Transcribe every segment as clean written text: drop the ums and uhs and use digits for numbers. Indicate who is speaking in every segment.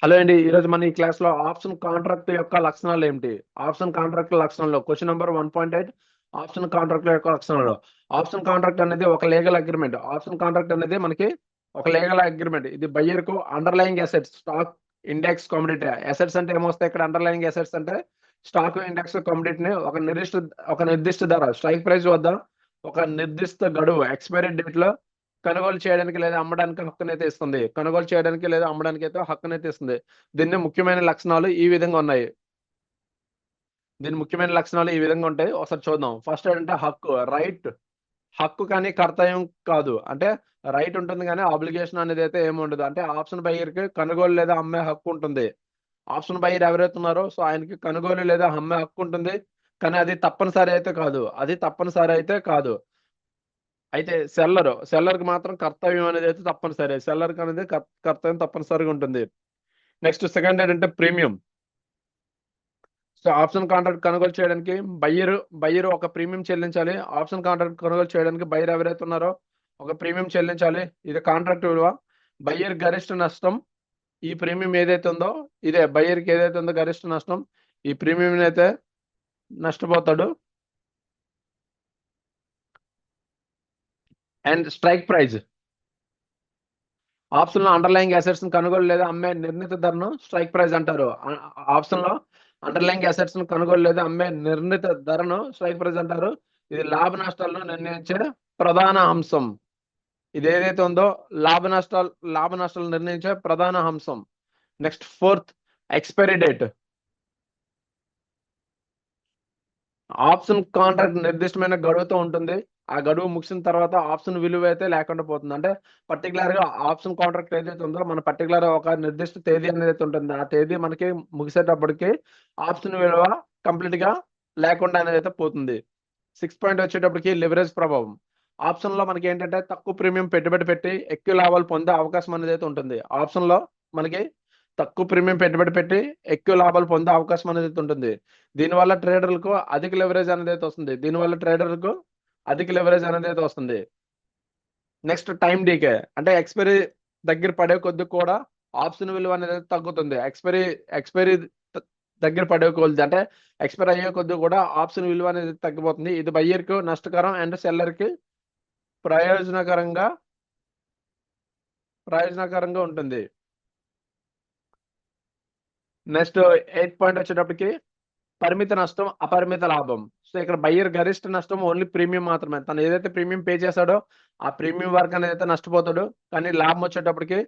Speaker 1: Hello అండి. ఈరోజు మన ఈ క్లాస్ లో ఆప్షన్ కాంట్రాక్ట్ యొక్క లక్షణాలు ఏమిటి? ఆప్షన్ కాంట్రాక్ట్ లక్షణాలు క్వశ్చన్ నెంబర్ 1.8 ఆప్షన్ కాంట్రాక్ట్ యొక్క లక్షణాలు. ఆప్షన్ కాంట్రాక్ట్ అనేది ఒక లీగల్ అగ్రిమెంట్. ఆప్షన్ కాంట్రాక్ట్ అనేది మనకి ఒక లీగల్ అగ్రిమెంట్. ఇది బయ్యర్ కు underlying assets, stock, index, commodity. Assets అంటే ఏమొస్తాయి? ఇక్కడ అండర్లయింగ్ అసెట్స్ అంటే స్టాక్, ఇండెక్స్, కమోడిటీని ఒక నిర్దిష్ట ధర, స్ట్రైక్ ప్రైస్ వద్ద ఒక నిర్దిష్ట గడువు, ఎక్స్పైరీ డేట్ లో కొనుగోలు చేయడానికి లేదా అమ్మడానికి హక్కునైతే ఇస్తుంది. కొనుగోలు చేయడానికి లేదా అమ్మడానికి అయితే హక్కునైతే ఇస్తుంది. దీన్ని ముఖ్యమైన లక్షణాలు ఈ విధంగా ఉన్నాయి. దీని ముఖ్యమైన లక్షణాలు ఈ విధంగా ఉంటాయి. ఒకసారి చూద్దాం. ఫస్ట్ ఏంటంటే హక్కు, రైట్. హక్కు కానీ కర్తవ్యం కాదు. అంటే రైట్ ఉంటుంది కానీ ఆబ్లిగేషన్ అనేది అయితే ఏమి ఉండదు. అంటే ఆప్షన్ బయ్యర్ కి కొనుగోలు లేదా అమ్మే హక్కు ఉంటుంది. ఆప్షన్ బయ్యర్ ఎవరైతే ఉన్నారో సో ఆయనకి కొనుగోలు లేదా అమ్మే హక్కు ఉంటుంది. కానీ అది తప్పనిసరి అయితే కాదు. అయితే సెల్లర్ కి మాత్రం కర్తవ్యం అనేది అయితే తప్పనిసరి. సెల్లర్ కి అనేది కర్తవ్యం తప్పనిసరిగా ఉంటుంది. నెక్స్ట్ సెకండ్ ఏంటంటే ప్రీమియం. సో ఆప్షన్ కాంట్రాక్ట్ కొనుగోలు చేయడానికి బయ్యర్ ఒక ప్రీమియం చెల్లించాలి. ఆప్షన్ కాంట్రాక్ట్ కొనుగోలు చేయడానికి బయ్యర్ ఎవరైతే ఉన్నారో ఒక ప్రీమియం చెల్లించాలి. ఇది కాంట్రాక్ట్ విలువ. బయ్యర్ గరిష్ట నష్టం ఈ ప్రీమియం ఏదైతే ఉందో ఇదే బయ్యర్కి ఏదైతే ఉందో గరిష్ట నష్టం ఈ ప్రీమియం అయితే నష్టపోతాడు. And strike price. ఆప్షన్ లో అండర్లయింగ్ అసెట్స్ కొనుగోలు లేదా అమ్మే నిర్ణీత ధరను స్ట్రైక్ ప్రైస్ అంటారు. ఆప్షన్ లో అండర్లయింగ్ అసెట్స్ కొనుగోలు లేదా అమ్మే నిర్ణీత ధరను స్ట్రైక్ ప్రైస్ అంటారు. ఇది లాభ నష్టాలను నిర్ణయించే ప్రధాన అంశం. ఇది ఏదైతే ఉందో లాభ నష్టాలు నిర్ణయించే ప్రధాన అంశం. Next fourth, expiry date. Option contract నిర్దిష్టమైన గడువుతో ఉంటుంది. ఆ గడువు ముగిసిన తర్వాత ఆప్షన్ విలువ అయితే లేకుండా పోతుంది. అంటే పర్టికులర్ గా ఆప్షన్ కాంట్రాక్ట్ ఏదైతే ఉందో మన పర్టికులర్ ఒక నిర్దిష్ట తేదీ అనేది ఉంటుంది. ఆ తేదీ మనకి ముగిసేటప్పటికి ఆప్షన్ విలువ కంప్లీట్ గా లేకుండా అనేది అయితే పోతుంది. 6 పాయింట్ వచ్చేటప్పటికి లివరేజ్ ప్రభావం. ఆప్షన్ లో మనకి ఏంటంటే తక్కువ ప్రీమియం పెట్టుబడి పెట్టి ఎక్కువ లాభాలు పొందే అవకాశం అనేది అయితే ఉంటుంది. ఆప్షన్ లో మనకి తక్కువ ప్రీమియం పెట్టుబడి పెట్టి ఎక్కువ లాభాలు పొందే అవకాశం అనేది ఉంటుంది. దీనివల్ల ట్రేడర్లకు అధిక లెవరేజ్ అనేది అయితే వస్తుంది. Next time decay. అంటే ఎక్స్పైరీ దగ్గర పడే కొద్ది కూడా ఆప్షన్ విలువ అనేది తగ్గుతుంది. ఎక్స్పైరీ దగ్గర పడే కొద్ది అంటే ఎక్స్పైర్ అయ్యే కొద్ది కూడా ఆప్షన్ విలువ అనేది తగ్గిపోతుంది. ఇది బయ్యర్ కు నష్టకరం అండ్ సెల్లర్ కి ప్రయోజనకరంగా ఉంటుంది. నెక్స్ట్ 8 పాయింట్ వచ్చేటప్పటికి పరిమిత నష్టం, అపరిమిత లాభం. సో ఇక్కడ బయ్యర్ గరిష్ట నష్టం ఓన్లీ ప్రీమియం మాత్రమే. తను ఏదైతే ప్రీమియం పే చేశాడో ఆ ప్రీమియం వరకు అనేది అయితే నష్టపోతాడు. కానీ లాభం వచ్చేటప్పటికి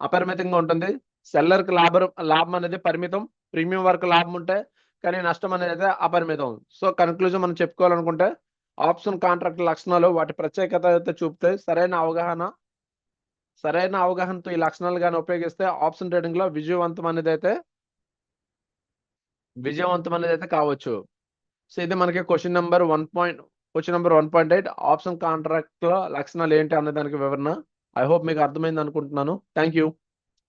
Speaker 1: అపరిమితంగా ఉంటుంది. సెల్లర్ కి లాభం అనేది పరిమితం. ప్రీమియం వరకు లాభం ఉంటే కానీ నష్టం అనేది అయితే అపరిమితం. సో కన్క్లూజన్ మనం చెప్పుకోవాలనుకుంటే ఆప్షన్ కాంట్రాక్ట్ లక్షణాలు వాటి ప్రత్యేకత అయితే చూపితే సరైన అవగాహనతో ఈ లక్షణాలు కానీ ఉపయోగిస్తే ఆప్షన్ ట్రేడింగ్ లో విజయవంతం అనేది అయితే కావచ్చు. సో ఇది మనకి క్వశ్చన్ నెంబర్ 1.8 ఆప్షన్ కాంట్రాక్ట్ లో లక్షణాలు ఏంటి అనే దానికి వివరణ. ఐ హోప్ మీకు అర్థమైంది అనుకుంటున్నాను. Thank you.